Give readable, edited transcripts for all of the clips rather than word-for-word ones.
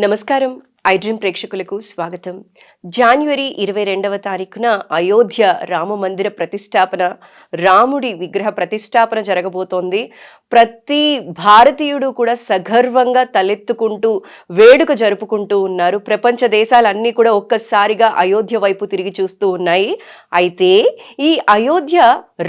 నమస్కారం. I dream ప్రేక్షకులకు స్వాగతం. జాన్యువరి 22వ తారీఖున అయోధ్య రామ మందిర ప్రతిష్టాపన, రాముడి విగ్రహ ప్రతిష్టాపన జరగబోతోంది. ప్రతి భారతీయుడు కూడా సగర్వంగా తలెత్తుకుంటూ వేడుక జరుపుకుంటూ ఉన్నారు. ప్రపంచ దేశాలన్నీ కూడా ఒక్కసారిగా అయోధ్య వైపు తిరిగి చూస్తూ ఉన్నాయి. అయితే ఈ అయోధ్య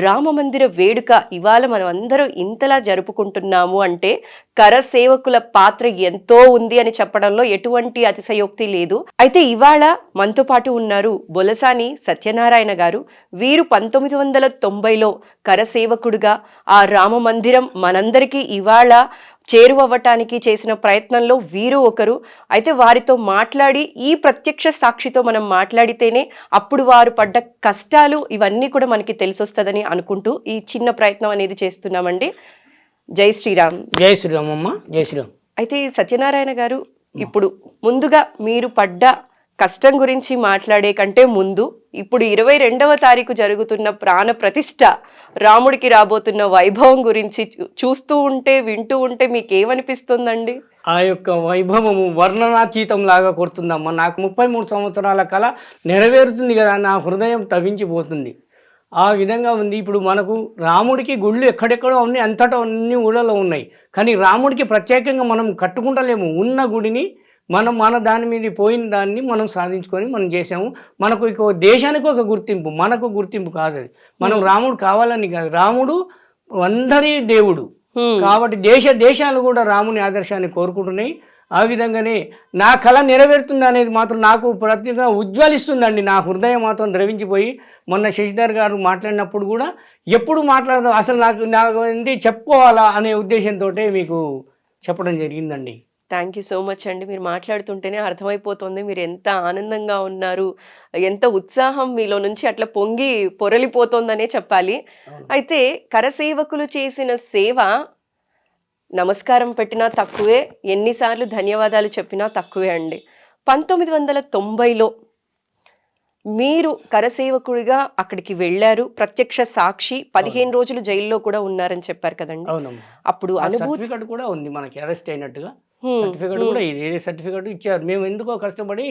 రామ మందిర వేడుక ఇవాళ మనం అందరం ఇంతలా జరుపుకుంటున్నాము అంటే కరసేవకుల పాత్ర ఎంతో ఉంది అని చెప్పడంలో ఎటువంటి అతిశయోక్తి లేదు. అయితే ఇవాళ మనతో పాటు ఉన్నారు బొలసాని సత్యనారాయణ గారు. వీరు 1990లో కరసేవకుడుగా ఆ రామ మందిరం మనందరికీ ఇవాళ చేరువవ్వటానికి చేసిన ప్రయత్నంలో వీరు ఒకరు. అయితే వారితో మాట్లాడి ఈ ప్రత్యక్ష సాక్షితో మనం మాట్లాడితేనే అప్పుడు వారు పడ్డ కష్టాలు ఇవన్నీ కూడా మనకి తెలిసొస్తుందని అనుకుంటూ ఈ చిన్న ప్రయత్నం అనేది చేస్తున్నామండి. జై శ్రీరామ్. జై శ్రీరామ్ అమ్మ. జై శ్రీరామ్. అయితే సత్యనారాయణ గారు, ఇప్పుడు ముందుగా మీరు పడ్డ కష్టం గురించి మాట్లాడే కంటే ముందు ఇప్పుడు 22వ తారీఖు జరుగుతున్న ప్రాణ ప్రతిష్ఠ, రాముడికి రాబోతున్న వైభవం గురించి చూస్తూ ఉంటే వింటూ ఉంటే మీకేమనిపిస్తుందండి? ఆ యొక్క వైభవము వర్ణనాతీతం లాగా కొడుతుందమ్మా. నాకు 33 సంవత్సరాల కళ నెరవేరుతుంది కదా, నా హృదయం తవించిపోతుంది. ఆ విధంగా ఉంది. ఇప్పుడు మనకు రాముడికి గుళ్ళు ఎక్కడెక్కడో ఉన్నాయి, అంతటా అన్ని ఊళ్ళలో ఉన్నాయి. కానీ రాముడికి ప్రత్యేకంగా మనం కట్టుకుంటలేము. ఉన్న గుడిని మన దాని మీద పోయిన దాన్ని మనం సాధించుకొని మనం చేసాము. మనకు ఇక దేశానికి ఒక గుర్తింపు, మనకు గుర్తింపు కాదు అది. మనం రాముడు కావాలని కాదు, రాముడు అందరి దేవుడు కాబట్టి దేశాలు కూడా రాముని ఆదర్శాన్ని కోరుకుంటున్నాయి. ఆ విధంగానే నా కళ నెరవేరుతుంది అనేది మాత్రం నాకు ప్రత్యేకంగా ఉజ్వలిస్తుందండి. నా హృదయం మాత్రం ద్రవించిపోయి, మొన్న శశిధర్ గారు మాట్లాడినప్పుడు కూడా ఎప్పుడు మాట్లాడదాం అసలు నాకు ఏంటి చెప్పుకోవాలా అనే ఉద్దేశంతో మీకు చెప్పడం జరిగిందండి. థ్యాంక్ యూ సో మచ్ అండి. మీరు మాట్లాడుతుంటేనే అర్థమైపోతుంది మీరు ఎంత ఆనందంగా ఉన్నారు, ఎంత ఉత్సాహం మీలో నుంచి అట్లా పొంగి పొరలిపోతోందనే చెప్పాలి. అయితే కరసేవకులు చేసిన సేవ నమస్కారం పెట్టినా తక్కువే, ఎన్నిసార్లు ధన్యవాదాలు చెప్పినా తక్కువే అండి. 1990లో మీరు కరసేవకుడిగా అక్కడికి వెళ్ళారు, ప్రత్యక్ష సాక్షి, 15 రోజులు జైల్లో కూడా ఉన్నారని చెప్పారు కదండి. అప్పుడు అనుభూతి కూడా ఉంది మనకి, అరెస్ట్ అయినట్టుగా సర్టిఫికెట్ కూడా ఇది సర్టిఫికెట్ ఇచ్చారు. మేము ఎందుకో కష్టపడి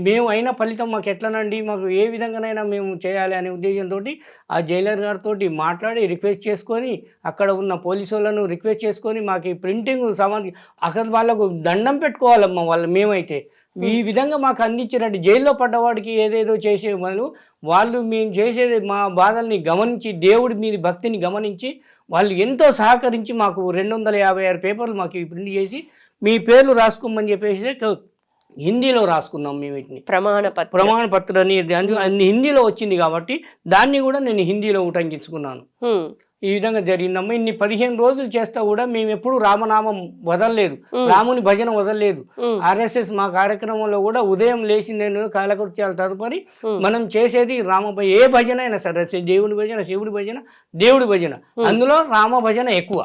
మేము అయిన ఫలితం మాకు ఎట్లనండి, మాకు ఏ విధంగానైనా మేము చేయాలి అనే ఉద్దేశంతో ఆ జైలర్ గారితో మాట్లాడి రిక్వెస్ట్ చేసుకొని, అక్కడ ఉన్న పోలీసు వాళ్ళను రిక్వెస్ట్ చేసుకొని మాకు ఈ ప్రింటింగ్ సామాన్ అసలు వాళ్ళకు దండం పెట్టుకోవాలమ్మా మేమైతే. ఈ విధంగా మాకు అందించారంటే జైల్లో పడ్డవాడికి ఏదేదో చేసే వాళ్ళు మేము చేసేది మా బాధల్ని గమనించి, దేవుడి మీద భక్తిని గమనించి వాళ్ళు ఎంతో సహకరించి మాకు 256 పేపర్లు మాకు ప్రింట్ చేసి మీ పేర్లు రాసుకోమని చెప్పేసి హిందీలో రాసుకున్నాం మేము. వీటిని ప్రమాణ పత్రం అని హిందీలో వచ్చింది కాబట్టి దాన్ని కూడా నేను హిందీలో ఉటంకించుకున్నాను. ఈ విధంగా జరిగిందమ్మా. ఇన్ని 15 రోజులు చేస్తా కూడా మేము ఎప్పుడు రామనామం వదలలేదు, రాముని భజన వదలలేదు. RSS మా కార్యక్రమంలో కూడా ఉదయం లేచి నేను కాలకృత్యాల తదుపరి మనం చేసేది ఏ భజన అయినా సరే, దేవుడి భజన, శివుడి భజన, దేవుడి భజన, అందులో రామ భజన ఎక్కువ.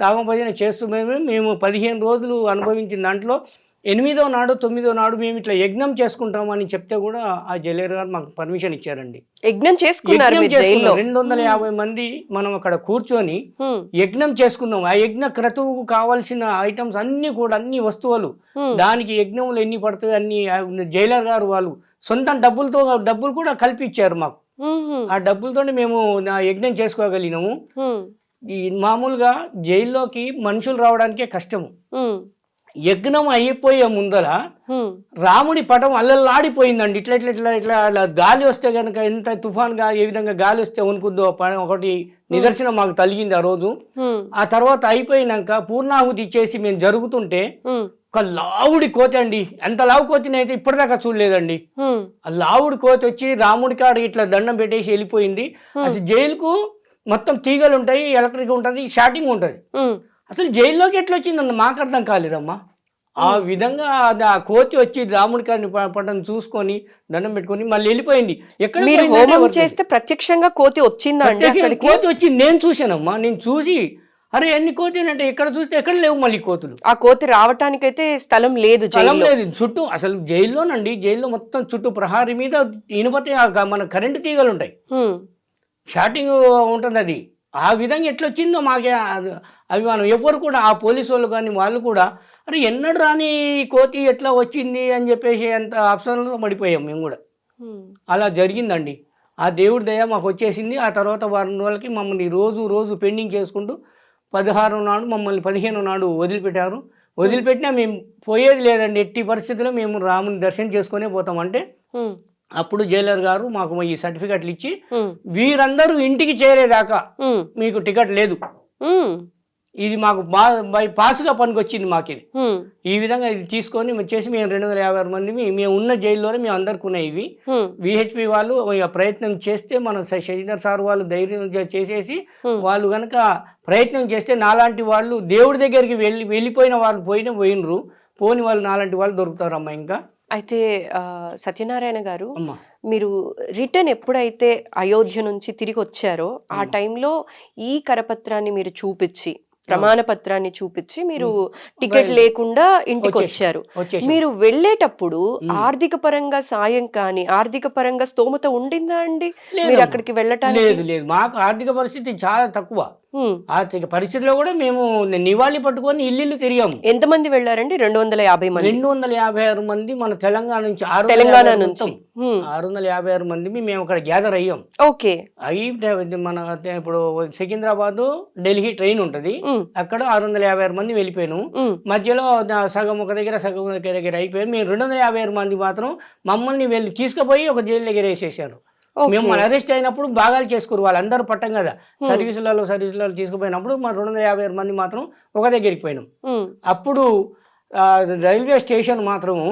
రామ భజన చేస్తూ మేము 15 రోజులు అనుభవించిన దాంట్లో 8వ నాడు 9వ నాడు మేము ఇట్లా యజ్ఞం చేసుకుంటామని చెప్తే కూడా ఆ జైలర్ గారు మాకు పర్మిషన్ ఇచ్చారండి. యజ్ఞం చేసుకున్నారు 250 మంది మనం అక్కడ కూర్చొని యజ్ఞం చేసుకున్నాం. ఆ యజ్ఞ క్రతువుకు కావాల్సిన ఐటమ్స్ అన్ని కూడా, అన్ని వస్తువులు, దానికి యజ్ఞంలో ఎన్ని పడుతుంది అన్ని జైలర్ గారు వాళ్ళు సొంత డబ్బులు కూడా కల్పించారు మాకు. ఆ డబ్బులతో మేము యజ్ఞం చేసుకోగలిగినాము. ఈ మామూలుగా జైల్లోకి మనుషులు రావడానికే కష్టము. యజ్ఞం అయిపోయే ముందర రాముడి పటం అల్లల్లాడిపోయిందండి. ఇట్లా ఇట్లా ఇట్లా ఇట్లా గాలి వస్తే కనుక ఎంత తుఫాన్గా ఏ విధంగా గాలి వస్తే వణుకుద్దో ఒకటి నిదర్శనం మాకు తగిలింది ఆ రోజు. ఆ తర్వాత అయిపోయినాక పూర్ణాహుతి ఇచ్చేసి మేము జరుగుతుంటే ఒక లావుడి కోతి అండి, ఎంత లావు కోతిని అయితే ఇప్పటిదాకా చూడలేదండి. ఆ లావుడి కోతి వచ్చి రాముడి కాడ ఇట్లా దండం పెట్టేసి వెళ్ళిపోయింది. అసలు జైలుకు మొత్తం తీగలు ఉంటాయి, ఎలక్ట్రిక్ ఉంటుంది, షార్టింగ్ ఉంటుంది. అసలు జైల్లోకి ఎట్లా వచ్చిందన్న మాకు అర్థం కాలేదమ్మా. ఆ విధంగా ఆ కోతి వచ్చి రాముడి కాడిని పట్టం చూసుకొని దండం పెట్టుకొని మళ్ళీ వెళ్ళిపోయింది. ఎక్కడ చేస్తే ప్రత్యక్షంగా కోతి వచ్చిందా? కోతి వచ్చి నేను చూశానమ్మా. నేను చూసి అరే ఎన్ని కోతి అంటే ఎక్కడ చూస్తే ఎక్కడ లేవు మళ్ళీ కోతులు. ఆ కోతి రావటానికైతే స్థలం లేదు చుట్టూ. అసలు జైల్లోనండి, జైల్లో మొత్తం చుట్టూ ప్రహారీ మీద ఇనుపతే మన కరెంటు తీగలు ఉంటాయి, షార్టింగ్ ఉంటుంది. అది ఆ విధంగా ఎట్లొచ్చిందో మాకే అభిమానం. ఎవరు కూడా ఆ పోలీసు వాళ్ళు కానీ వాళ్ళు కూడా అరే ఎన్నడు రాని కోతి ఎట్లా వచ్చింది అని చెప్పేసి అంత ఆప్షన్లో పడిపోయాం మేము కూడా. అలా జరిగిందండి. ఆ దేవుడి దయ మాకు వచ్చేసింది. ఆ తర్వాత వారం రోజులకి మమ్మల్ని రోజు పెండింగ్ చేసుకుంటూ 16 నాడు మమ్మల్ని 15 నాడు వదిలిపెట్టారు. వదిలిపెట్టినా మేము పోయేది లేదండి. ఎట్టి పరిస్థితుల్లో మేము రాముని దర్శనం చేసుకునే పోతాం. అంటే అప్పుడు జైలర్ గారు మాకు ఈ సర్టిఫికెట్లు ఇచ్చి వీరందరూ ఇంటికి చేరేదాకా మీకు టికెట్ లేదు, ఇది మాకు బై పాస్గా పనికొచ్చింది మాకు ఇది. ఈ విధంగా ఇది తీసుకొని వచ్చేసి మేము 256 మంది మేము ఉన్న జైల్లోనే మేము అందరికి ఉన్నాయి. ఇవి విహెచ్పి వాళ్ళు ఇక ప్రయత్నం చేస్తే మన శశిధర్ సార్ వాళ్ళు ధైర్యం చేసేసి వాళ్ళు కనుక ప్రయత్నం చేస్తే నాలాంటి వాళ్ళు దేవుడి దగ్గరికి వెళ్ళిపోయిన వాళ్ళు పోయినరు, పోని వాళ్ళు నాలాంటి వాళ్ళు దొరుకుతారమ్మా. ఇంకా అయితే సత్యనారాయణ గారు, మీరు రిటర్న్ ఎప్పుడైతే అయోధ్య నుంచి తిరిగి వచ్చారో ఆ టైంలో ఈ కరపత్రాన్ని మీరు చూపించి, ప్రమాణ పత్రాన్ని చూపించి మీరు టికెట్ లేకుండా ఇంటికి వచ్చారు. మీరు వెళ్ళేటప్పుడు ఆర్థిక పరంగా సాయం కానీ ఆర్థిక పరంగా స్తోమత ఉండిందా అండి మీరు అక్కడికి వెళ్ళటానికి? లేదు లేదు, మాకు ఆర్థిక పరిస్థితి చాలా తక్కువ. ఆర్థిక పరిస్థితిలో కూడా మేము నివాళి పట్టుకొని ఇల్లు తిరిగాము. ఎంతమంది వెళ్ళారండి? 250 మంది. 256 మంది మన తెలంగాణ నుంచి, తెలంగాణ నుంచి 656 మంది మేము అక్కడ గ్యాదర్ అయ్యాం. ఓకే. అయి మన ఇప్పుడు సికింద్రాబాద్ ఢిల్లీ ట్రైన్ ఉంటది, అక్కడ 656 మంది వెళ్ళిపోయాను. మధ్యలో సగం ఒక దగ్గర సగం దగ్గర అయిపోయాను. మేము 256 మంది మాత్రం మమ్మల్ని వెళ్ళి తీసుకుపోయి ఒక జైలు దగ్గర వేసేసారు. మేము మన అరెస్ట్ అయినప్పుడు భాగాలు చేసుకోరు, వాళ్ళందరూ పట్టం కదా, సర్వీసులలో తీసుకుపోయినప్పుడు మా 256 మంది మాత్రం ఒక దగ్గరికి పోయినాం. అప్పుడు రైల్వే స్టేషన్ మాత్రము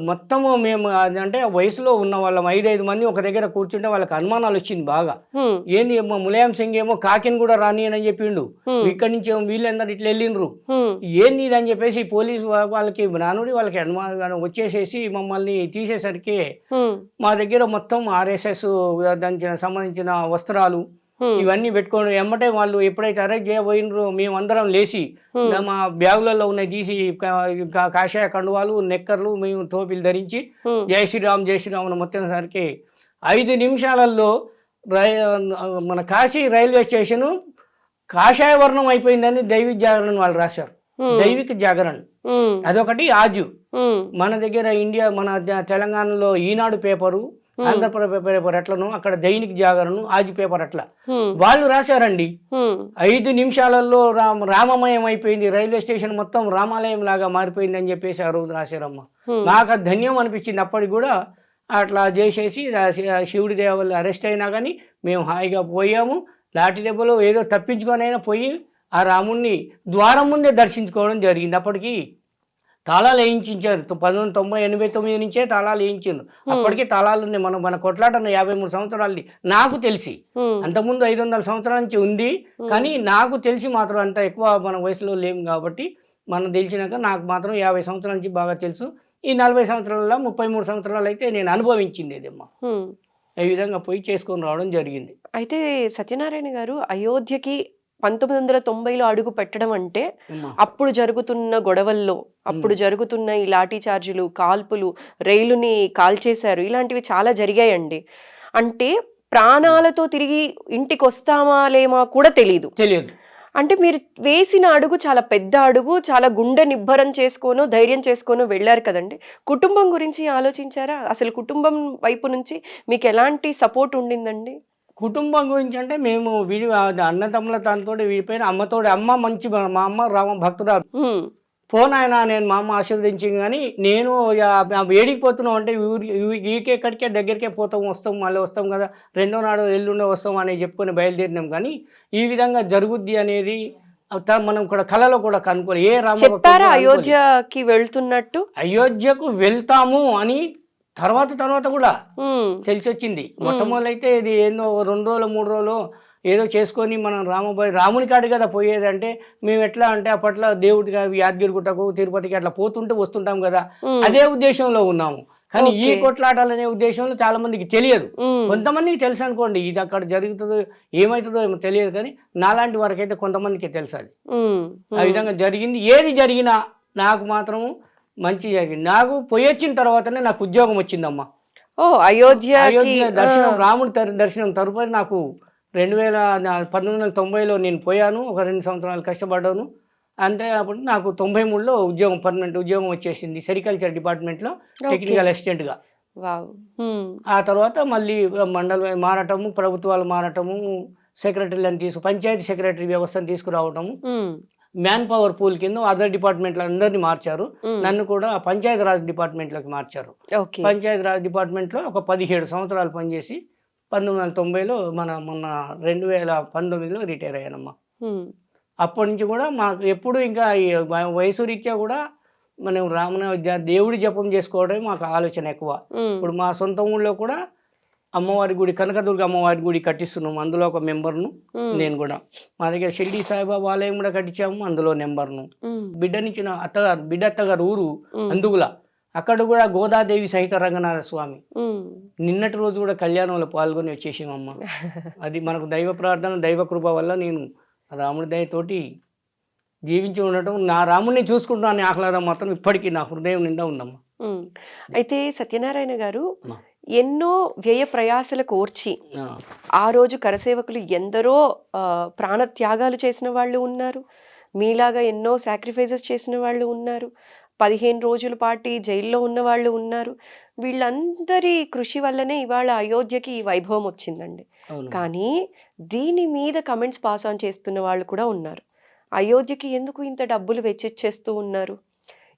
మొత్తము మేము అంటే వయసులో ఉన్న వాళ్ళం 5 మంది ఒక దగ్గర కూర్చుంటే వాళ్ళకి అనుమానాలు వచ్చింది బాగా. ఏంది ములాయం సింగ్ ఏమో కాకిని కూడా రాని అని చెప్పిండు, ఇక్కడి నుంచి వీళ్ళందరూ ఇట్లా వెళ్ళిండ్రు, ఏంది ఇది అని చెప్పేసి పోలీసు వాళ్ళకి నానుడి వాళ్ళకి అనుమానం వచ్చేసేసి మమ్మల్ని తీసేసరికి మా దగ్గర మొత్తం RSS దానికి సంబంధించిన వస్త్రాలు ఇవన్నీ పెట్టుకొని ఎమ్మటే వాళ్ళు ఎప్పుడైతే అరెస్ట్ చేయబోయినరో మేమందరం లేచి మా బ్యాగులలో ఉన్నాయి తీసి కాషాయ కండువాలు నెక్కర్లు మేము టోపీలు ధరించి జై శ్రీరామ్ అని మొత్తంసరికి 5 నిమిషాలలో మన కాశీ రైల్వే స్టేషను కాషాయ వర్ణం అయిపోయిందని దైవిక జాగరణ వాళ్ళు రాశారు. దైవిక జాగరణ అదొకటి. ఆజు మన దగ్గర ఇండియా మన తెలంగాణలో ఈనాడు పేపరు, ఆంధ్రప్రదేశ్ పేపర్ ఎట్లను, అక్కడ దైనిక జాగరణ, ఆజు పేపర్ అట్లా వాళ్ళు రాశారండి. 5 నిమిషాలలో రామమయం అయిపోయింది, రైల్వే స్టేషన్ మొత్తం రామాలయం లాగా మారిపోయింది అని చెప్పేసి ఆ రోజు రాశారమ్మ. నాకు ధన్యం అనిపించింది. అప్పటికి కూడా అట్లా చేసేసి శివుడి దేవాళ్ళు అరెస్ట్ అయినా కానీ మేము హాయిగా పోయాము. లాఠీ దెబ్బలో ఏదో తప్పించుకొని అయినా పోయి ఆ రాముణ్ణి ద్వారం ముందే దర్శించుకోవడం జరిగింది. అప్పటికి తాళాలు వేయించారు. 1989 నుంచే తాళాలు వేయించారు. అప్పటికే తాళాలు ఉన్నాయి. మన కొట్లాట 53 సంవత్సరాలది నాకు తెలిసి. అంతకుముందు 500 సంవత్సరాల నుంచి ఉంది, కానీ నాకు తెలిసి మాత్రం అంత ఎక్కువ మన వయసులో లేము కాబట్టి మనం తెలిసినాక నాకు మాత్రం 50 సంవత్సరాల నుంచి బాగా తెలుసు. ఈ 40 సంవత్సరాల 33 సంవత్సరాలు అయితే నేను అనుభవించింది ఇదమ్మా. ఈ విధంగా పోయి చేసుకొని రావడం జరిగింది. అయితే సత్యనారాయణ గారు, అయోధ్యకి 1990లో అడుగు పెట్టడం అంటే అప్పుడు జరుగుతున్న గొడవల్లో, అప్పుడు జరుగుతున్న ఈ లాఠీ చార్జీలు, కాల్పులు, రైలుని కాల్చేశారు, ఇలాంటివి చాలా జరిగాయండి. అంటే ప్రాణాలతో తిరిగి ఇంటికి వస్తామా లేమా కూడా తెలియదు. అంటే మీరు వేసిన అడుగు చాలా పెద్ద అడుగు, చాలా గుండె నిబ్బరం చేసుకోనో ధైర్యం చేసుకోనో వెళ్ళారు కదండి. కుటుంబం గురించి ఆలోచించారా? అసలు కుటుంబం వైపు నుంచి మీకు ఎలాంటి సపోర్ట్ ఉండిందండి? కుటుంబం గురించి అంటే మేము అన్నతమ్ముల దాంతో విడిపోయిన అమ్మ మంచి, మా అమ్మ రామ భక్తురాలు. పోనాయన నేను మా అమ్మ ఆశీర్వదించింది, కానీ నేను వేడికి పోతున్నాం అంటే ఎక్కడికే దగ్గరికే పోతాం, వస్తాం, మళ్ళీ వస్తాం కదా, 2వ నాడు ఎల్లుండే వస్తాం అని చెప్పుకొని బయలుదేరినాం. కానీ ఈ విధంగా జరుగుద్ది అనేది మనం కూడా కళలో కూడా కనుక్కోవాలి. ఏ రామ అయోధ్యకి వెళ్తున్నట్టు, అయోధ్యకు వెళ్తాము అని తర్వాత కూడా తెలిసి వచ్చింది. మొట్టమొదలు అయితే ఇది ఏందో 2 రోజులు 3 రోజులు ఏదో చేసుకొని మనం రాముని కాడి కదా పోయేది. అంటే మేము ఎట్లా అంటే అప్పట్లో దేవుడికి యాదగిరిగుట్టకు తిరుపతికి అట్లా పోతుంటే వస్తుంటాం కదా, అదే ఉద్దేశంలో ఉన్నాము. కానీ ఈ కొట్లాటాలనే ఉద్దేశంలో చాలా మందికి తెలియదు. కొంతమందికి తెలుసు అనుకోండి, ఇది అక్కడ జరుగుతుందో ఏమవుతుందో ఏమో తెలియదు, కానీ నాలాంటి వరకైతే కొంతమందికి తెలుసు అది. ఆ విధంగా జరిగింది. ఏది జరిగినా నాకు మాత్రము మంచి జరిగింది. నాకు పోయి వచ్చిన తర్వాతనే నాకు ఉద్యోగం వచ్చిందమ్మా. అయోధ్య దర్శనం, రాముడి దర్శనం తరువాత నాకు 1990లో నేను పోయాను. ఒక 2 సంవత్సరాలు కష్టపడ్డాను. అంతే అప్పుడు నాకు 93లో ఉద్యోగం పర్మనెంట్ ఉద్యోగం వచ్చేసింది సెరికల్చర్ డిపార్ట్మెంట్లో ఓకే. టెక్నికల్ అసిస్టెంట్‌గా. వావ్! హ్మ్. ఆ తర్వాత మళ్ళీ మండలం మారటము, ప్రభుత్వాలు మారటము, సెక్రటరీలను పంచాయతీ సెక్రటరీ వ్యవస్థను తీసుకురావటము, హ్మ్. మ్యాన్ పవర్ పూల్ కింద అదర్ డిపార్ట్మెంట్‌లో అందరిని మార్చారు. హ్మ్. నన్ను కూడా పంచాయతీ రాజ్ డిపార్ట్మెంట్‌లోకి మార్చారు. ఓకే. పంచాయతీ రాజ్ డిపార్ట్మెంట్‌లో ఒక 17 సంవత్సరాలు పనిచేసి 1990లో మొన్న 2019లో రిటైర్ అయ్యానమ్మా. హ్మ్. అప్పటి నుంచి కూడా మాకు ఎప్పుడు ఇంకా ఈ వయసు రీత్యా కూడా మనం దేవుడి జపం చేసుకోవడమే మాకు ఆలోచన ఎక్కువ. హ్మ్. ఇప్పుడు మా సొంత ఊళ్ళో కూడా అమ్మవారి గుడి కనకదుర్గ అమ్మవారి గుడి కట్టిస్తున్నాము. అందులో ఒక మెంబర్‌ను హ్మ్. నేను కూడా. మా దగ్గర షిరిడి సాయిబాబా ఆలయం కూడా కట్టించాము. అందులో మెంబర్‌ను. హ్మ్. బిడ్డనిచ్చిన అత్తగారు ఊరు హ్మ్. అందుగుల. అక్కడ కూడా గోదాదేవి సహిత రంగనాథ స్వామి. హ్మ్. నిన్నటి రోజు కూడా కళ్యాణంలో పాల్గొని వచ్చేసామమ్మ. అది మనకు దైవ ప్రార్థన, దైవ కృప వల్ల నేను రాముడి దయతోటి జీవించి ఉండటం, నా రాముడిని చూసుకుంటున్నా అనే ఆహ్లాదం మాత్రం ఇప్పటికీ నా హృదయం నిండా ఉందమ్మా. హ్మ్. అయితే సత్యనారాయణ గారు అమ్మా. ఎన్నో వ్యయ ప్రయాసలు కోర్చి ఆ! ఆ రోజు కరసేవకులు ఎందరో ప్రాణత్యాగాలు చేసిన వాళ్ళు ఉన్నారు. మీలాగా ఎన్నో సాక్రిఫైసెస్ చేసిన వాళ్ళు ఉన్నారు. 15 రోజుల పాటు జైల్లో ఉన్నవాళ్ళు ఉన్నారు. వీళ్ళందరి కృషి వల్లనే ఇవాళ అయోధ్యకి ఈ వైభవం వచ్చిందండి. అవునమ్మా. కానీ దీని మీద కమెంట్స్ పాస్ ఆన్ చేస్తున్న వాళ్ళు కూడా ఉన్నారు. అయోధ్యకి ఎందుకు ఇంత డబ్బులు వెచ్చిచ్చేస్తూ ఉన్నారు?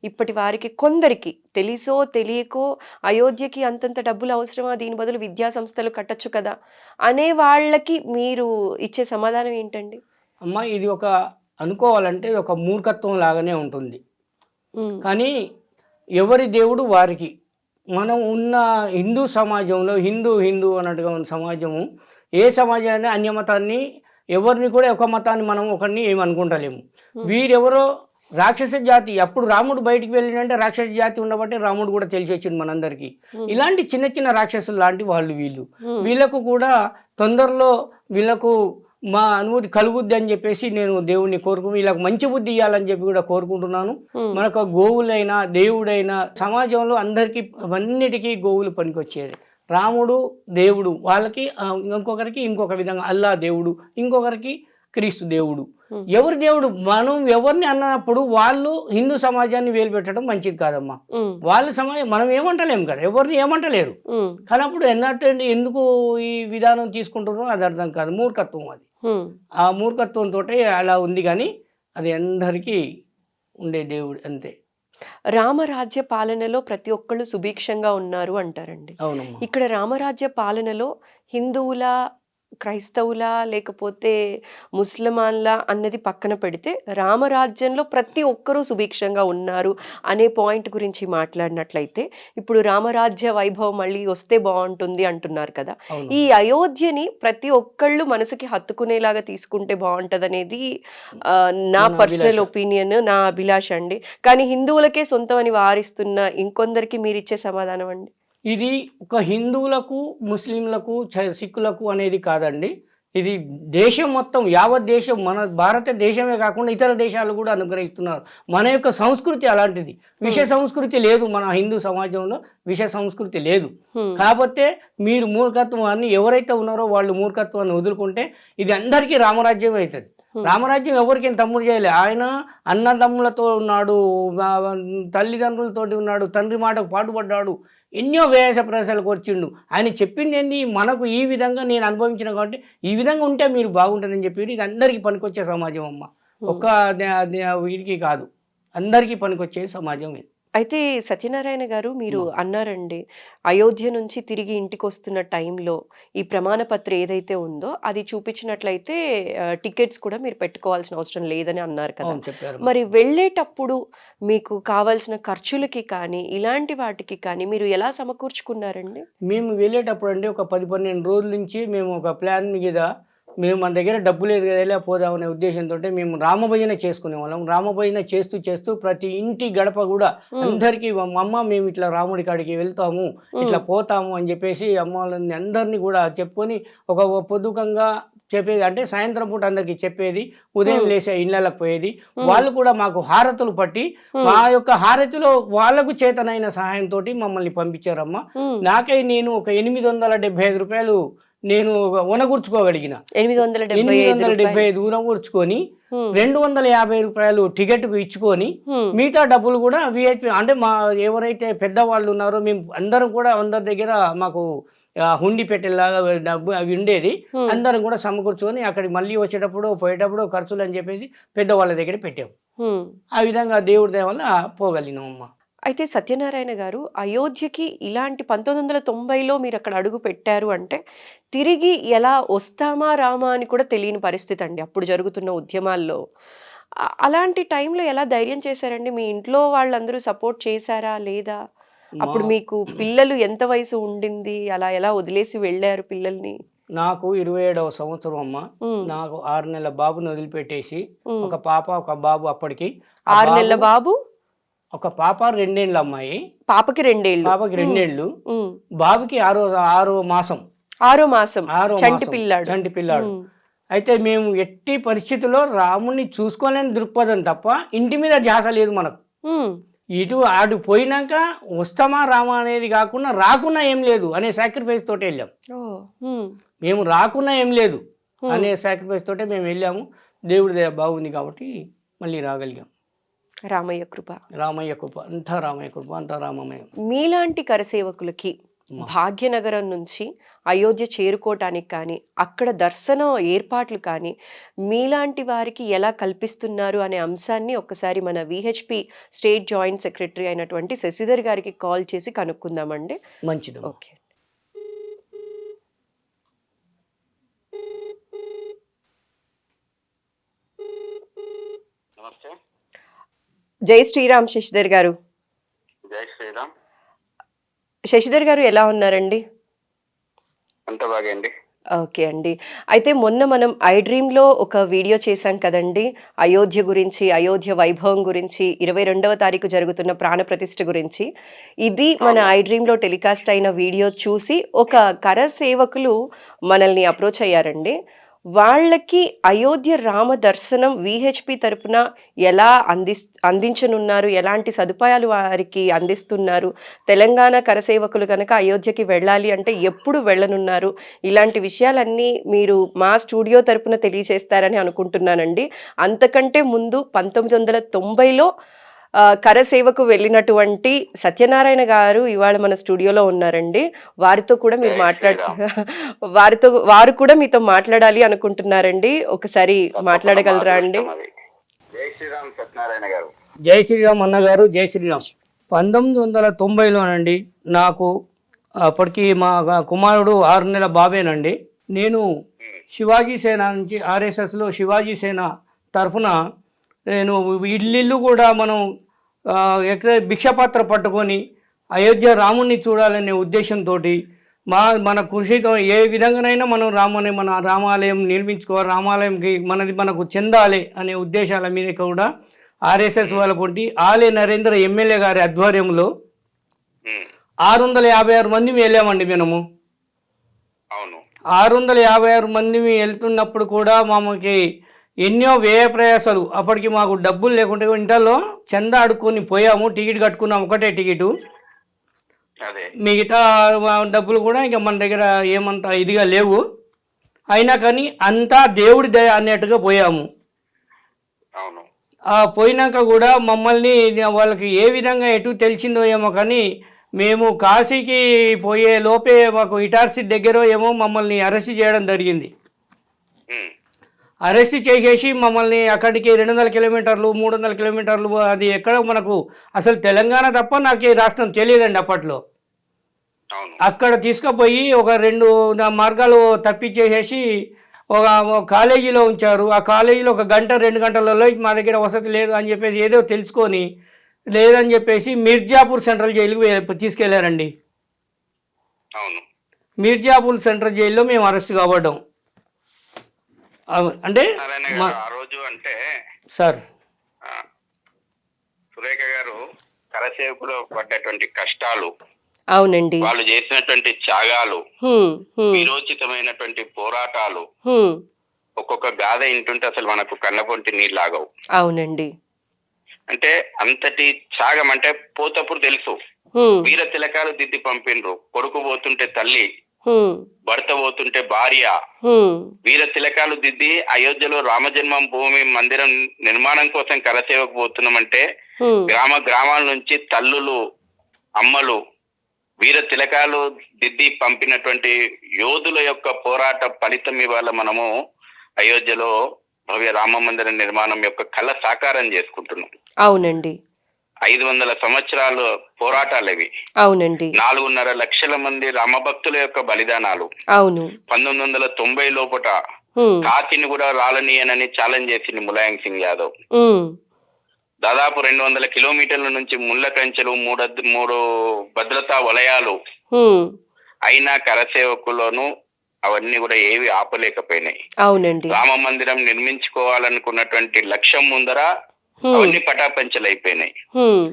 ఇప్పటి వారికి కొందరికి తెలిసో తెలియకో అయోధ్యకి అంతంత డబ్బులు అవసరమా? దీని బదులు విద్యా సంస్థలు కట్టొచ్చు కదా! అనే వాళ్ళకి మీరు ఇచ్చే సమాధానం ఏంటండి? అమ్మ ఇది అనుకోవాలంటే ఒక మూర్ఖత్వం లాగానే ఉంటుంది. హ్మ్. కానీ ఎవరి దేవుడు వారికి. మనం ఉన్న హిందూ సమాజంలో హిందూ అన్నట్టుగా ఉన్న సమాజము ఏ సమాజాన్ని అన్యమతాన్ని ఎవరిని కూడా ఒక మతాన్ని మనం ఒకరిని ఏమి అనుకుంటలేము. హ్మ్. వీరెవరో రాక్షస జాతి. అప్పుడు రాముడు బయటికి వెళ్ళిండంటే రాక్షస జాతి ఉండబట్టే రాముడు కూడా తెలిసొచ్చింది మనందరికీ. హ్మ్. ఇలాంటి చిన్న చిన్న రాక్షసులు లాంటి వాళ్ళు వీళ్ళు. హ్మ్. వీళ్ళకు కూడా తొందరలో వీళ్ళకు మా అనుభూతి కలుగుద్ది అని చెప్పేసి నేను దేవుడిని వీళ్ళకి మంచి బుద్ధి ఇవ్వాలని చెప్పి కూడా కోరుకుంటున్నాను. హ్మ్. మనకు గోవులైనా దేవుడైనా సమాజంలో అందరికీ అన్నిటికీ గోవులు పనికొచ్చేది. రాముడు దేవుడు వాళ్ళకి ఇంకొకరికి ఇంకొక విధంగా అల్లా దేవుడు, ఇంకొకరికి క్రీస్తు దేవుడు. హ్మ్. ఎవరి దేవుడు మనం ఎవరిని అన్నప్పుడు వాళ్ళు హిందూ సమాజాన్ని వేలు పెట్టడం మంచిది కాదమ్మా. హ్మ్. వాళ్ళ సమాజం మనం ఏమంటలేము కదా, ఎవరిని ఏమంటలేరు. హ్మ్. కానీ అప్పుడు ఎందుకు ఈ విధానం తీసుకుంటున్నారో అది అర్థం కాదు. మూర్ఖత్వం అది. హ్మ్. ఆ మూర్ఖత్వంతోటే అలా ఉంది గానీ అది అందరికీ ఉండే దేవుడు అంతే. రామరాజ్య పాలనలో ప్రతి ఒక్కళ్ళు సుభిక్షంగా ఉన్నారు అంటారండి. అవునమ్మా. ఇక్కడ రామరాజ్య పాలనలో హిందువులా, క్రైస్తవులా, లేకపోతే ముస్లిమాన్లా అన్నది పక్కన పెడితే రామరాజ్యంలో ప్రతి ఒక్కరూ సుభిక్షంగా ఉన్నారు అనే పాయింట్ గురించి మాట్లాడినట్లయితే ఇప్పుడు రామరాజ్య వైభవం మళ్ళీ వస్తే బావుంటుంది అంటున్నారు కదా! అవును. ఈ అయోధ్యని ప్రతి ఒక్కళ్ళు మనసుకి హత్తుకునేలాగా తీసుకుంటే బావుంటదనేది నా మన అభిలాష. పర్సనల్ ఒపీనియన్, నా అభిలాష అండి. కానీ హిందువులకే సొంతం అని వారిస్తున్న ఇంకొందరికి మీరిచ్చే సమాధానం అండి? ఇది ఒక హిందువులకు, ముస్లింలకు, సిక్కులకు అనేది కాదండి. ఇది దేశం మొత్తం యావత్ దేశం మన భారతదేశమే కాకుండా ఇతర దేశాలు కూడా అనుగ్రహిస్తున్నారు. మన యొక్క సంస్కృతి అలాంటిది. విష హ్మ్. సంస్కృతి లేదు మన హిందూ సమాజంలో. విష సంస్కృతి లేదు. హ్మ్. కాపోతే మీరు మూర్ఖత్వాన్ని ఎవరైతే ఉన్నారో వాళ్ళు మూర్ఖత్వాన్ని వదులుకుంటే ఇది అందరికీ రామరాజ్యం అయితది. హ్మ్. రామరాజ్యం ఎవరికేం తమ్ముడు చేయలే. ఆయన అన్నదమ్ములతో ఉన్నాడు, తల్లిదండ్రులతోటి ఉన్నాడు, తండ్రి మాటకు పాటుపడ్డాడు. ఎన్నో వేష ప్రవేశాలకు వచ్చిండు. ఆయన చెప్పిందేంది మనకు ఈ విధంగా నేను అనుభవించిన కాబట్టి ఈ విధంగా ఉంటే మీరు బాగుంటుందని చెప్పి ఇది అందరికీ పనికొచ్చే సమాజం అమ్మ. హ్మ్. ఒక్క వీరికి కాదు. అందరికీ పనికొచ్చే సమాజం ఇది. అయితే సత్యనారాయణ గారు మీరు అమ్మ. అన్నారండి, అయోధ్య నుంచి తిరిగి ఇంటికొస్తున్న టైంలో ఈ ప్రమాణ పత్ర ఏదైతే ఉందో అది చూపించినట్లయితే టికెట్స్ కూడా మీరు పెట్టుకోవాల్సిన అవసరం లేదని అన్నారు కదా! అవును చెప్పారమ్మ. మరి వెళ్ళేటప్పుడు మీకు కావాల్సిన ఖర్చులకి కానీ, ఇలాంటి వాటికి కానీ మీరు ఎలా సమకూర్చుకున్నారండి? మేము వెళ్ళేటప్పుడండి ఒక 10, 12 రోజుల నుంచి మేము ఒక ప్లాన్ మీద మన దగ్గర డబ్బు లేదు కదా! ఎలా పోదామనే ఉద్దేశంతోటి మేము రామభజన చేసుకునేవాళ్ళం. రామభజన చేస్తూ ప్రతి ఇంటి గడప గూడా హ్మ్. అందరికీ అమ్మ మేము ఇట్లా రాముడి కాడికి వెళ్తాము, ఇట్లా హ్మ్. పోతాము అని చెప్పేసి అమ్మ వాళ్ళని అందరిని కూడా చెప్పుకొని ఒక పొద్దుకంగా చెప్పేది. అంటే సాయంత్రం పూట అందరికీ చెప్పేది. ఉదయం హ్మ్. లేసి ఇళ్ళకి పోయేది. హ్మ్. వాళ్ళు కూడా మాకు హారతులు పట్టి మా హ్మ్. యొక్క హారతిలో వాళ్ళకు చేతనైన సహాయంతోటి మమ్మల్ని పంపించారమ్మ. హ్మ్. నాకై నేను ఒక రూ. 875 నేను ఉనగూర్చుకోగలిగిన. 875 రూపాయలు. 875 ఉనగూర్చుకొని హ్మ్. 250 రూపాయలు టికెట్‌కు ఇచ్చుకొని హ్మ్. మిగతా డబ్బులు కూడా వీఐపీ అంటే మా ఎవరైతే పెద్దవాళ్ళు ఉన్నారో మేము అందరం కూడా అందరి దగ్గర మాకు హుండీ పెట్టేలాగా డబ్బు అవి ఉండేది. హ్మ్. అందరం కూడా సమకూర్చుకొని అక్కడికి మళ్ళీ వచ్చేటప్పుడు, పోయేటప్పుడు ఖర్చులని చెప్పేసి పెద్దవాళ్ళ దగ్గర పెట్టాం. హ్మ్. ఆ విధంగా దేవుడి దయ వల్ల పోగలిగినామమ్మ. అయితే సత్యనారాయణ గారు అయోధ్యకి ఇలాంటి 1990లో మీరక్కడ అడుగు పెట్టారు అంటే, తిరిగి ఎలా వస్తామా రామా అని కూడా తెలియని పరిస్థితండి అప్పుడు జరుగుతున్న ఉద్యమాల్లో. అలాంటి టైంలో ఎలా ధైర్యం చేశారండి? మీ ఇంట్లో వాళ్ళందరూ సపోర్ట్ చేశారా? లేదా? మా అప్పుడు మీకు పిల్లలు ఎంత వయసు ఉండింది? అలా ఎలా వదిలేసి వెళ్లారు పిల్లల్ని? నాకు 27వ సంవత్సరం అమ్మ. హ్మ్. నాకు 6 నెలల బాబుని వదిలిపెట్టేసి హ్మ్. ఒక పాప, ఒక బాబు అప్పటికి. ఆ 6 నెలల బాబు బాబు, ఒక పాప 2 ఏండ్ల అమ్మాయి. పాపకి 2 ఏళ్ళు. పాపకి 2 హ్మ్. ఏళ్ళు. హ్మ్. బాబుకి ఆరో మాసం. ఆరో మాసం. ఆరో చంటి మాసం. పిల్లాడు. చంటి పిల్లాడు. హ్మ్. అయితే మేము ఎట్టి పరిస్థితుల్లో రాముడిని చూసుకోలేని దృక్పథం తప్ప ఇంటి మీద ధ్యాస లేదు మనకు. హ్మ్. అటు పోయినాక వస్తామా రామా అనేది కాకుండా రాకున్నా ఏం లేదు అనే సాక్రిఫైస్ తోటి వెళ్ళాం. ఓహ్! హ్మ్. మేము రాకున్నా ఏం లేదు హ్మ్. అనే సాక్రిఫైస్ తోటే మేము వెళ్ళాము. దేవుడి దయ బాగుంది కాబట్టి మళ్ళీ రాగలిగాం. రామయ్య కృప. రామయ్య కృప. అంతా రామయ్య కృప. అంతా రామమయం. మీలాంటి కరసేవకులకి అమ్మ. భాగ్యనగరం నుంచి అయోధ్య చేరుకోవటానికి కానీ, అక్కడ దర్శనం ఏర్పాట్లు కానీ, మీలాంటి వారికి ఎలా కల్పిస్తున్నారు అనే అంశాన్ని ఒక్కసారి మన విహెచ్‌పి స్టేట్ జాయింట్ సెక్రటరీ అయినటువంటి శశిధర్ గారికి కాల్ చేసి కనుక్కుందామండి. మంచిదమ్మ. ఓకే. నమస్తే. జై శ్రీరామ్ శశిధర్ గారు. జై శ్రీరామ్. శశిధర్ గారు ఎలా ఉన్నారండి? అంతా బాగే అండి. ఓకే అండి. అయితే మొన్న మనం ఐ డ్రీమ్‌లో ఒక వీడియో చేశాం కదండీ! అయోధ్య గురించి, అయోధ్య వైభవం గురించి, 22వ తారీఖు జరుగుతున్న ప్రాణ ప్రతిష్ఠ గురించి. ఇది మన అవును. ఐ డ్రీమ్‌లో టెలికాస్ట్ అయిన వీడియో చూసి ఒక కర సేవకులు మనల్ని అప్రోచ్ అయ్యారండి. వాళ్ళకి అయోధ్య రామ దర్శనం వీహెచ్‌పి తరపున ఎలా అందించనున్నారు? ఎలాంటి సదుపాయాలు వారికి అందిస్తున్నారు? తెలంగాణ కరసేవకులు గనక అయోధ్యకి వెళ్ళాలి అంటే ఎప్పుడు వెళ్ళనున్నారు? ఇలాంటి విషయాలన్నీ మీరు మా స్టూడియో తరపున తెలియచేస్తారని అనుకుంటున్నానండి. అంతకంటే ముందు 1990లో కరసేవకు వెళ్ళినటువంటి సత్యనారాయణ గారు ఇవాళ మన స్టూడియోలో ఉన్నారండి. వారితో కూడా మీరు జై శ్రీరామ్. వారు కూడా మీతో మాట్లాడాలి అనుకుంటున్నారండి. ఒకసారి తప్పకుండా మా మాట్లాడగలరా అండి? అదృష్టం అది. జై శ్రీరామ్ సత్యనారాయణ గారు. జై శ్రీరామ్ అన్నగారు. జై శ్రీరామ్. 1990లోనండి నాకు అప్పటికి మా కుమారుడు 6 నెలల బాబేనండి. నేను శివాజీ సేన నుంచి ఆర్ఎస్ఎస్‌లో శివాజీ సేన తరఫున నేను ఇల్లిల్లు కూడా మనం ఎక్కడ భిక్షపాత్ర పట్టుకొని అయోధ్య రాముడిని చూడాలనే ఉద్దేశంతోటి మన కృషితో ఏ విధంగానైనా మనం మన రామాలయం నిర్మించుకోవాలి, రామాలయంకి మనకు చెందాలి అనే ఉద్దేశాల మీద కూడా ఆర్ఎస్ఎస్ వాళ్ళకుంటి ఆలే నరేంద్ర ఎమ్మెల్యే గారి ఆధ్వర్యంలో ఉమ్, 656 మంది వెళ్ళామండి మనము. అవును. 656 మంది వెళ్తున్నప్పుడు కూడా మామకి ఎన్నో వ్యయ ప్రయాసాలు. అప్పటికి మాకు డబ్బులు లేకుంటే ఇంటర్లో చందా అడుక్కొని పోయాము. టికెట్ కట్టుకున్నాం, ఒకటే టికెటు. అదే. మిగతా డబ్బులు కూడా ఇంకా మన దగ్గర ఏమంత ఇదిగా లేవు. అయినా కానీ అంతా దేవుడి దయ అన్నట్టుగా పోయాము. అవును. పోయినాక కూడా మమ్మల్ని వాళ్ళకి ఏ విధంగా ఎటు తెలిసిందో ఏమో కానీ మేము కాశీకి పోయే లోపే మాకు ఇటార్సి దగ్గర ఏమో మమ్మల్ని అరెస్ట్ చేయడం జరిగింది. ఉమ్, అరెస్ట్ చేసేసి మమ్మల్ని అక్కడికి 200 కిలోమీటర్లు 300 కిలోమీటర్లు అది ఎక్కడ మనకు అసలు తెలంగాణ తప్ప నాకు ఈ రాష్ట్రం తెలియదండి అప్పట్లో. అవును. అక్కడ తీసుకుపోయి ఒక 2 మార్గాలు తప్పించేసేసి ఒక కాలేజీలో ఉంచారు. ఆ కాలేజీలో ఒక గంట 2 గంటలలో మా దగ్గర వసతి లేదు అని చెప్పేసి ఏదో తెలుసుకొని లేదని చెప్పేసి మిర్జాపూర్ సెంట్రల్ జైలుకి తీసుకెళ్లారండి. అవును. మిర్జాపూర్ సెంట్రల్ జైల్లో మేము అరెస్ట్ కాబడ్డాం. అంటే నారాయణ మా గారు ఆ రోజు అంటే సార్ ఆ, సురేఖ గారు కరసేవకులు పడ్డటువంటి కష్టాలు, అవునండి. వాళ్ళు చేసినటువంటి త్యాగాలు, హ్మ్. హ్మ్. వీరోచితమైనటువంటి పోరాటాలు, హ్మ్. ఒక్కొక్క గాథ వింటుంటే అసలు మనకు కళ్ళపొంటి నీళ్ళు ఆగవు. అవునండి. అంటే అంతటి త్యాగం అంటే పోతప్పుడు తెలుసు, హ్మ్. వీర తిలకాలు దిద్ది పంపిండ్రు, కొడుకు పోతుంటే తల్లి హ్మ్. భర్త పోతుంటే భార్య హ్మ్. వీర తిలకాలు దిద్ది అయోధ్యలో రామజన్మ భూమి మందిరం నిర్మాణం కోసం కరసేవకు పోతున్నామంటే హ్మ్. గ్రామాల నుంచి తల్లులు, అమ్మలు వీర తిలకాలు దిద్ది పంపినటువంటి యోధుల యొక్క పోరాట ఫలితం ఇవాళ మనము అయోధ్యలో భవ్య రామ మందిర నిర్మాణం యొక్క కళ సాకారం చేసుకుంటున్నాం. అవునండి. 500 సంవత్సరాలు పోరాటాలు ఇవి. అవునండి. 4.5 లక్షల మంది రామభక్తుల యొక్క బలిదానాలు. అవును. 1990 లోపట హ్మ్. కాకిని కూడా రాలనీయనని ఛాలెంజ్ చేసింది ములాయం సింగ్ యాదవ్. హ్మ్. దాదాపు 200 కిలోమీటర్ల నుంచి ముళ్ళ కంచెలు, మూడు భద్రతా వలయాలు హ్మ్. అయినా కరసేవకులను అవన్నీ కూడా ఏవి ఆపలేకపోయినాయి. అవునండి. రామ మందిరం నిర్మించుకోవాలనుకున్నటువంటి లక్ష్యం ముందర హ్మ్. అవన్నీ పటాపంచలైపోయినాయి. హ్మ్.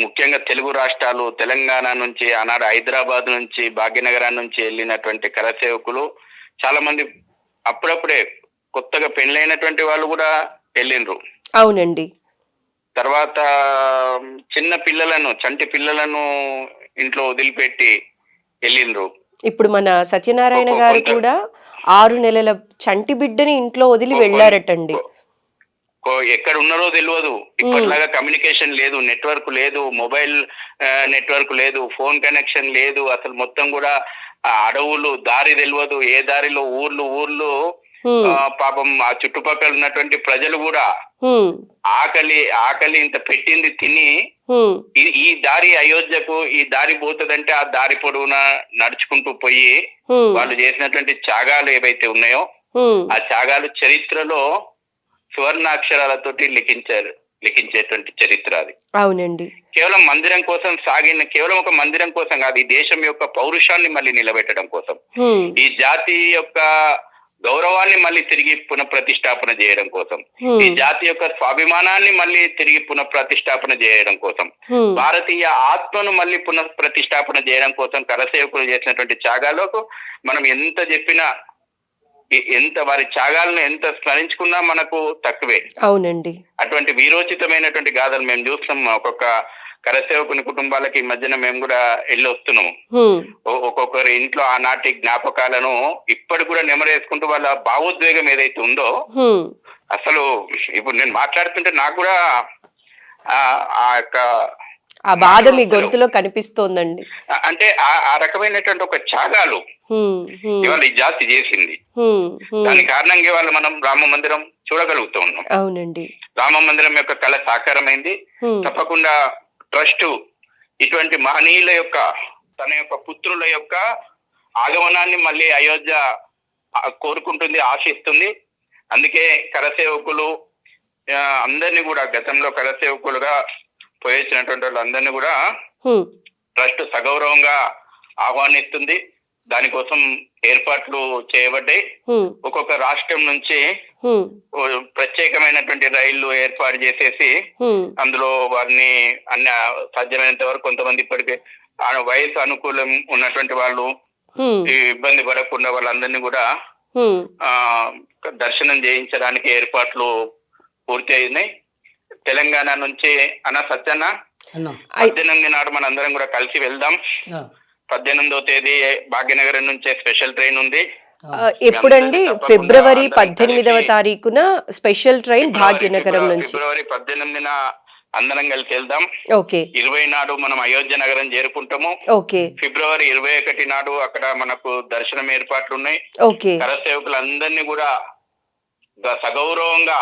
ముఖ్యంగా తెలుగు రాష్ట్రాలు, తెలంగాణ నుంచి, ఆనాడు హైదరాబాద్ నుంచి, భాగ్యనగరం నుంచి వెళ్ళినటువంటి కరసేవకులు చాలా మంది అప్పుడప్పుడే కొత్తగా పెళ్ళైనటువంటి వాళ్ళు కూడా వెళ్ళిండ్రు. అవునండి. తర్వాత చిన్న పిల్లలను, చంటి పిల్లలను ఇంట్లో వదిలిపెట్టి వెళ్ళిండ్రు. ఇప్పుడు మన సత్యనారాయణ గారు కూడా 6 నెలల చంటి బిడ్డని ఇంట్లో వదిలి వెళ్ళారటండి. ఎక్కడ ఉన్నారో తెలియదు. ఇప్పటిలాగా కమ్యూనికేషన్ లేదు, నెట్వర్క్ లేదు, మొబైల్ నెట్వర్క్ లేదు, ఫోన్ కనెక్షన్ లేదు. అసలు మొత్తం కూడా అడవులు, దారి తెలియదు. ఏ దారిలో ఊర్లు పాపం ఆ చుట్టుపక్కల ఉన్నటువంటి ప్రజలు కూడా ఆకలి ఇంత పెట్టింది తిని ఈ దారి అయోధ్యకు ఈ దారి పోతుందంటే ఆ దారి పొడవునా నడుచుకుంటూ పోయి వాళ్ళు చేసినటువంటి త్యాగాలు ఏవైతే ఉన్నాయో ఆ త్యాగాలు చరిత్రలో సువర్ణాక్షరాలతోటి లిఖించేటువంటి చరిత్ర అది. అవునండి. కేవలం మందిరం కోసం కేవలం ఒక మందిరం కోసం కాదు, ఈ దేశం యొక్క పౌరుషాన్ని మళ్ళీ నిలబెట్టడం కోసం, ఈ జాతి యొక్క గౌరవాన్ని మళ్ళీ తిరిగి పునఃప్రతిష్టాపన చేయడం కోసం, ఈ జాతి యొక్క స్వాభిమానాన్ని మళ్ళీ తిరిగి పునఃప్రతిష్టాపన చేయడం కోసం, భారతీయ ఆత్మను మళ్ళీ పునఃప్రతిష్టాపన చేయడం కోసం కరసేవకులు చేసినటువంటి త్యాగాలకు మనం ఎంత చెప్పినా, ఎంత వారి త్యాగాలను ఎంత స్మరించుకున్నా మనకు తక్కువే. అవునండి. అటువంటి వీరోచితమైనటువంటి గాథలు మేము చూస్తున్నాం. ఒక్కొక్క కరసేవకుని కుటుంబాలకి ఈ మధ్యన మేము కూడా వెళ్ళి వస్తున్నాము. ఒక్కొక్కరి ఇంట్లో ఆనాటి జ్ఞాపకాలను ఇప్పటి కూడా నెమరేసుకుంటూ వాళ్ళ భావోద్వేగం ఏదైతే ఉందో అసలు ఇప్పుడు నేను మాట్లాడుతుంటే నాకు కూడా ఆ యొక్క ఆ బాధ మీ గొంతులో కనిపిస్తోందండి. అంటే ఆ రకమైనటువంటి ఒక త్యాగాలు ఇవాళ ఈ జాతి చేసింది. దాని కారణంగా ఇవాళ మనం రామ మందిరం చూడగలుగుతూ ఉన్నాం. అవునండి. రామ మందిరం యొక్క కళ సాకారమైంది. తప్పకుండా ట్రస్ట్ ఇటువంటి మహనీయుల యొక్క, తన యొక్క పుత్రుల యొక్క ఆగమనాన్ని మళ్ళీ అయోధ్య కోరుకుంటుంది, ఆశిస్తుంది. అందుకే కరసేవకులు అందరినీ కూడా, గతంలో కరసేవకులుగా పోయేసినటువంటి వాళ్ళందరినీ కూడా ట్రస్ట్ సగౌరవంగా ఆహ్వానిస్తుంది. దానికోసం ఏర్పాట్లు చేయబడ్డాయి. ఒక్కొక్క రాష్ట్రం నుంచి ప్రత్యేకమైనటువంటి రైళ్లు ఏర్పాటు చేసేసి అందులో వారిని అన్ని సాధ్యమైనంత వరకు, కొంతమంది ఇప్పటికే వయసు అనుకూలం ఉన్నటువంటి వాళ్ళు ఇబ్బంది పడకుండా వాళ్ళందరినీ కూడా దర్శనం చేయించడానికి ఏర్పాట్లు పూర్తి అయినాయి. తెలంగాణ నుంచి సత్యన్న 18 నాడు మన అందరం కూడా కలిసి వెళ్దాం. 18వ తేదీ భాగ్యనగరం నుంచే స్పెషల్ ట్రైన్ ఉంది. ఎప్పుడండి? ఫిబ్రవరి 18వ తారీఖున స్పెషల్ ట్రైన్ భాగ్యనగరం నుంచి. ఫిబ్రవరి 18న అందరం కలిసి వెళ్దాం. ఓకే. 20 నాడు మనం అయోధ్య నగరం చేరుకుంటాము. ఓకే. ఫిబ్రవరి 21 నాడు అక్కడ మనకు దర్శనం ఏర్పాట్లు ఉన్నాయి. ఓకే. కరసేవకులందరినీ కూడా సగౌరవంగా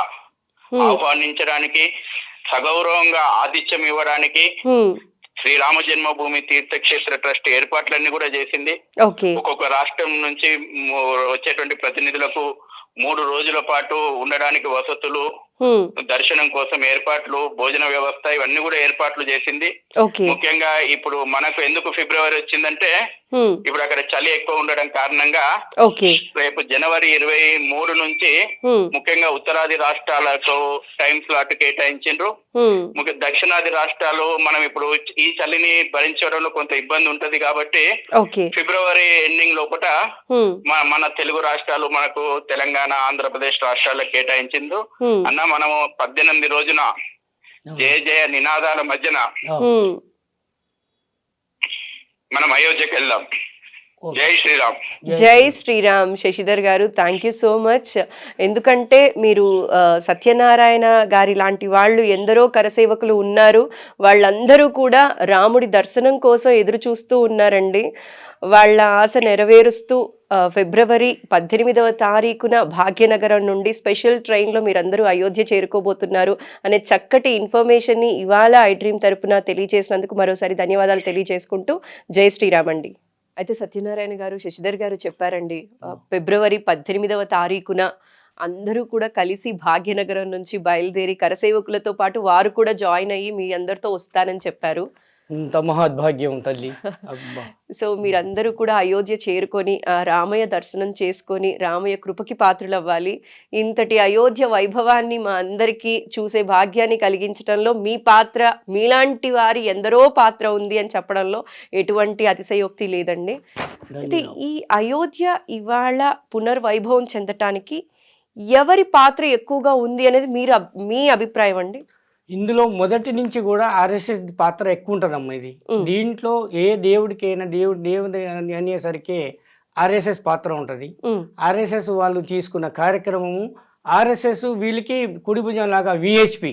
ఆహ్వానించడానికి, సగౌరవంగా ఆతిథ్యం ఇవ్వడానికి శ్రీరామ జన్మభూమి తీర్థక్షేత్ర ట్రస్ట్ ఏర్పాట్లన్నీ కూడా చేసింది. ఒక్కొక్క రాష్ట్రం నుంచి వచ్చేటువంటి ప్రతినిధులకు 3 రోజుల పాటు ఉండడానికి వసతులు, దర్శనం కోసం ఏర్పాట్లు, భోజన వ్యవస్థ ఇవన్నీ కూడా ఏర్పాట్లు చేసింది. ముఖ్యంగా ఇప్పుడు మనకు ఎందుకు ఫిబ్రవరి వచ్చిందంటే ఇప్పుడు అక్కడ చలి ఎక్కువ ఉండడం కారణంగా రేపు జనవరి 23 నుంచి ముఖ్యంగా ఉత్తరాది రాష్ట్రాలకు టైం స్లాట్ కేటాయించిండ్రు. ముఖ్య దక్షిణాది రాష్ట్రాలు మనం ఇప్పుడు ఈ చలిని భరించడంలో కొంత ఇబ్బంది ఉంటది కాబట్టి ఫిబ్రవరి ఎండింగ్ లోపల మన తెలుగు రాష్ట్రాలు, మనకు తెలంగాణ, ఆంధ్రప్రదేశ్ రాష్ట్రాలకు కేటాయించిండ్రు. అన్న మనము 18 రోజున జయ జయ నినాదాల మధ్యన మనం అయోధ్యకి వెళ్దాం. జై శ్రీరామ్. జై శ్రీరామ్. శశిధర్ గారు, థ్యాంక్ యూ సో మచ్. ఎందుకంటే మీరు సత్యనారాయణ గారి లాంటి వాళ్ళు ఎందరో కరసేవకులు ఉన్నారు. వాళ్ళందరూ కూడా రాముడి దర్శనం కోసం ఎదురు చూస్తూ ఉన్నారండి. వాళ్ళ ఆశ నెరవేరుస్తూ ఫిబ్రవరి 18వ తారీఖున భాగ్యనగరం నుండి స్పెషల్ ట్రైన్లో మీరందరూ అయోధ్య చేరుకోబోతున్నారు అనే చక్కటి ఇన్ఫర్మేషన్ని ఇవాళ ఐ డ్రీమ్ తరపున తెలియజేసినందుకు మరోసారి ధన్యవాదాలు తెలియజేసుకుంటూ జై శ్రీరామ్ అండి. అయితే సత్యనారాయణ గారు, శశిధర్ గారు చెప్పారండి, ఫిబ్రవరి 18వ తారీఖున అందరూ కూడా కలిసి భాగ్యనగరం నుంచి బయలుదేరి కరసేవకులతో పాటు వారు కూడా జాయిన్ అయ్యి మీ అందరితో వస్తానని చెప్పారు. ఇంత మహద్భాగ్యం తల్లి. సో మీరందరూ కూడా అయోధ్య చేరుకొని రామయ్య దర్శనం చేసుకొని రామయ్య కృపకి పాత్రులు అవ్వాలి. ఇంతటి అయోధ్య వైభవాన్ని మా అందరికీ చూసే భాగ్యాన్ని కలిగించడంలో మీ పాత్ర, మీలాంటి వారి ఎందరో పాత్ర ఉంది అని చెప్పడంలో ఎటువంటి అతిశయోక్తి లేదండి. అయితే ఈ అయోధ్య ఇవాళ పునర్వైభవం చెందటానికి ఎవరి పాత్ర ఎక్కువగా ఉంది అనేది మీ అభిప్రాయం అండి? ఇందులో మొదటి నుంచి కూడా ఆర్ఎస్ఎస్ పాత్ర ఎక్కువ ఉంటుందమ్మా. ఇది దీంట్లో ఏ దేవుడికైనా దేవుడి అనేసరికి ఆర్ఎస్ఎస్ పాత్ర ఉంటుంది. ఆర్ఎస్ఎస్ వాళ్ళు తీసుకున్న కార్యక్రమము, ఆర్ఎస్ఎస్ వీళ్ళకి కుడి భుజం లాగా విహెచ్పి,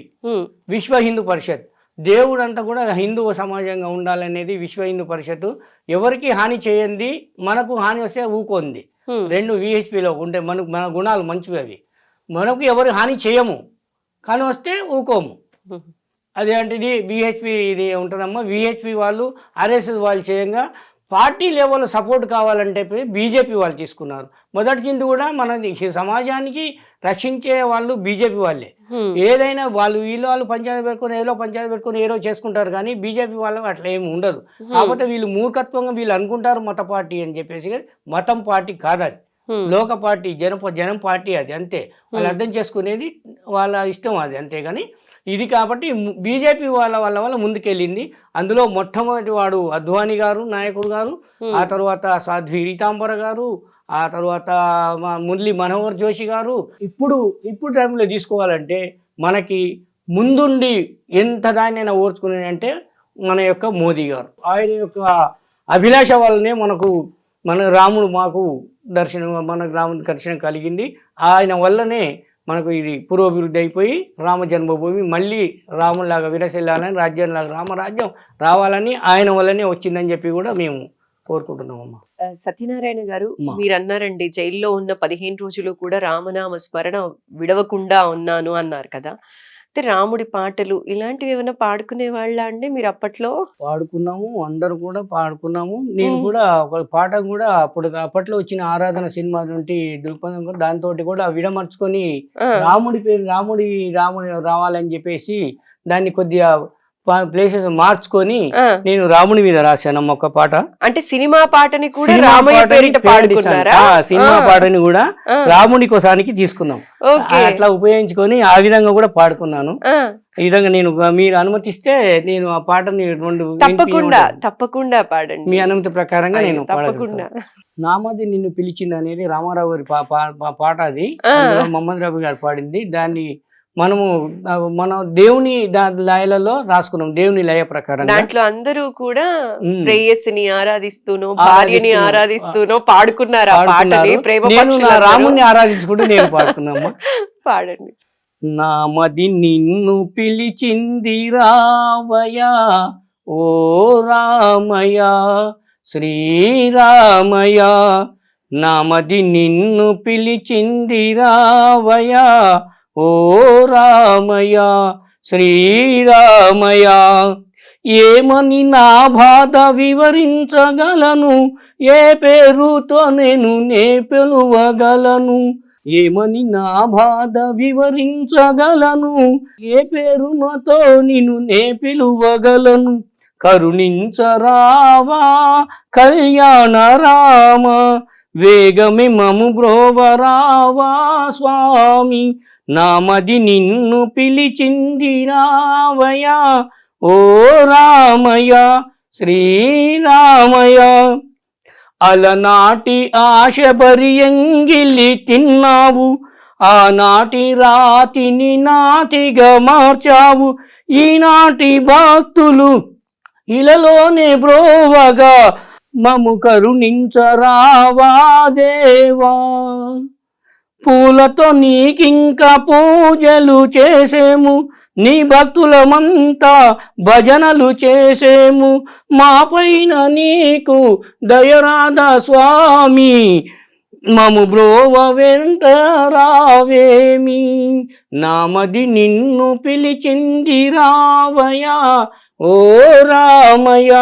విశ్వ హిందూ పరిషత్, దేవుడు అంతా కూడా హిందూ సమాజంగా ఉండాలనేది విశ్వ హిందూ పరిషత్. ఎవరికి హాని చేయండి, మనకు హాని వస్తే ఊకోంది. రెండు విహెచ్పిలో ఉంటే మన గుణాలు మంచివి. అవి మనకు ఎవరు హాని చేయము, కానీ వస్తే ఊకోము. అదే అంటే ఇది విహెచ్పి ఇది ఉంటుందమ్మా. విహెచ్పి వాళ్ళు ఆర్ఎస్ఎస్ వాళ్ళు చేయంగా పార్టీ లెవెల్ సపోర్ట్ కావాలంటే బీజేపీ వాళ్ళు తీసుకున్నారు. మొదటి కింద కూడా మన సమాజానికి రక్షించే వాళ్ళు బీజేపీ వాళ్ళే. ఏదైనా వాళ్ళు పంచాయతీ పెట్టుకొని ఏదో చేసుకుంటారు, కానీ బీజేపీ వాళ్ళకి అట్లా ఏమి ఉండదు. కాకపోతే వీళ్ళు మూర్ఖత్వంగా వీళ్ళు అనుకుంటారు మత పార్టీ అని చెప్పేసి. మతం పార్టీ కాదు అది, లోక పార్టీ, జనం పార్టీ అది. అంతే, వాళ్ళు అర్థం చేసుకునేది వాళ్ళ ఇష్టం అది, అంతేగాని ఇది. కాబట్టి బీజేపీ వాళ్ళ ముందుకెళ్ళింది. అందులో మొట్టమొదటి వాడు అద్వానీ గారు, నాయకుడు గారు, ఆ తర్వాత సాధ్వి రీతాంబర గారు, ఆ తర్వాత మురళీ మనోహర్ జోషి గారు. ఇప్పుడు టైంలో తీసుకోవాలంటే మనకి ముందుండి ఎంత దాన్నైనా ఓర్చుకునే అంటే మన యొక్క మోదీ గారు. ఆయన యొక్క అభిలాష వల్లనే మన రాముడు మాకు రాముడి దర్శనం కలిగింది. ఆయన వల్లనే మనకు ఇది పురోభివృద్ధి అయిపోయి రామ జన్మభూమి మళ్ళీ రాములాగా విరసిల్లాలని, రాజ్యంలాగా రామరాజ్యం రావాలని ఆయన వల్లనే వచ్చిందని చెప్పి కూడా మేము కోరుకుంటున్నామమ్మా. సత్యనారాయణ గారు, మీరు అన్నారండి జైల్లో ఉన్న 15 రోజులు కూడా రామనామ స్మరణ విడవకుండా ఉన్నాను అన్నారు కదా. అంటే రాముడి పాటలు ఇలాంటివి ఏమైనా పాడుకునే వాళ్ళ అండి మీరు అప్పట్లో? పాడుకున్నాము, అందరూ కూడా పాడుకున్నాము. నేను కూడా ఒక పాట కూడా అప్పట్లో వచ్చిన ఆరాధన సినిమా నుండి దృక్పథం కూడా దాంతో కూడా విడమర్చుకొని రాముడి పేరు రాముడు రావాలని చెప్పేసి దాన్ని కొద్దిగా ప్లేసెస్ మార్చుకొని నేను రాముడి మీద రాశాను ఒక పాట. అంటే సినిమా పాటని కూడా రామయ్య పేరిట పాడుకున్నారా? సినిమా పాటని కూడా రాముడి కోసానికి తీసుకున్నాం, అట్లా ఉపయోగించుకొని ఆ విధంగా కూడా పాడుకున్నాను. ఈ విధంగా నేను మీరు అనుమతిస్తే నేను ఆ పాటని తప్పకుండా పాడండి. మీ అనుమతి ప్రకారంగా నేను తప్పకుండా. నామది నిన్ను పిలిచింది అనేది రామారావు గారి పాట. అది మహమ్మద్ రఫీ గారు పాడింది. దాన్ని మన దేవుని లయలలో రాసుకున్నాం, దేవుని లయ ప్రకారం. దాంట్లో అందరూ కూడా ప్రేయసిని ఆరాధిస్తూనో భార్యని ఆరాధిస్తూనో పాడుకున్నారు ఆ పాటని. రాముని ఆరాధించుకుంటూ నేను పాడుకున్నామ్మా. పాడండి. నామది నిన్ను పిలిచింది రావయ్యా, ఓ రామయ్య శ్రీరామయ్య. నామది నిన్ను పిలిచింది రావయ్యా, ఓ రామయ్య శ్రీరామయ్య. ఏమని నా బాధ వివరించగలను, ఏ పేరుతో నేను పిలువగలను. ఏమని నా బాధ వివరించగలను, ఏ పేరుతో నిన్ను పిలువగలను. కరుణించరావా కళ్యాణ రామ, వేగమే మము బ్రోవరావా స్వామి. నామది నిన్ను పిలిచింది రావయ్యా, ఓ రామయ్య శ్రీరామయ్య. అలనాటి ఆశ బరియంగిలి తిన్నావు, ఆనాటి రాతిని నాతిగా మార్చావు. ఈనాటి భక్తులు ఇలలోనే బ్రోవగా మము కరుణించరావా దేవా, పూలతో నీకింక పూజలు చేసేము, నీ భక్తులమంతా భజనలు చేసేము, మా పైన నీకు దయరాధ స్వామి, మము బ్రోవ వెంట రావేమి, నామది నిన్ను పిలిచింది రావయ్య, ఓ రామయ్య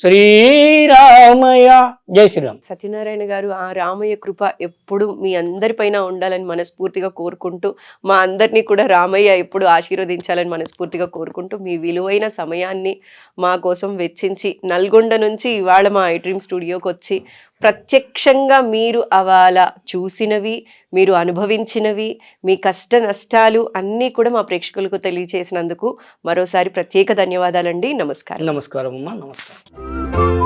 శ్రీరామయ్య. జై శ్రీరామ్. సత్యనారాయణ గారు, ఆ రామయ్య కృప ఎప్పుడు మీ అందరిపైన ఉండాలని మనస్ఫూర్తిగా కోరుకుంటూ, మా అందరినీ కూడా రామయ్య ఎప్పుడు ఆశీర్వదించాలని మనస్ఫూర్తిగా కోరుకుంటూ, మీ విలువైన సమయాన్ని మా కోసం వెచ్చించి నల్గొండ నుంచి ఇవాళ మా ఐ డ్రీమ్ స్టూడియోకి వచ్చి ప్రత్యక్షంగా మీరు అవాళ చూసినవి, మీరు అనుభవించినవి, మీ కష్ట నష్టాలు అన్నీ కూడా మా ప్రేక్షకులకు తెలియజేసినందుకు మరోసారి ప్రత్యేక ధన్యవాదాలండి. నమస్కారం. నమస్కారం అమ్మా, నమస్కారం.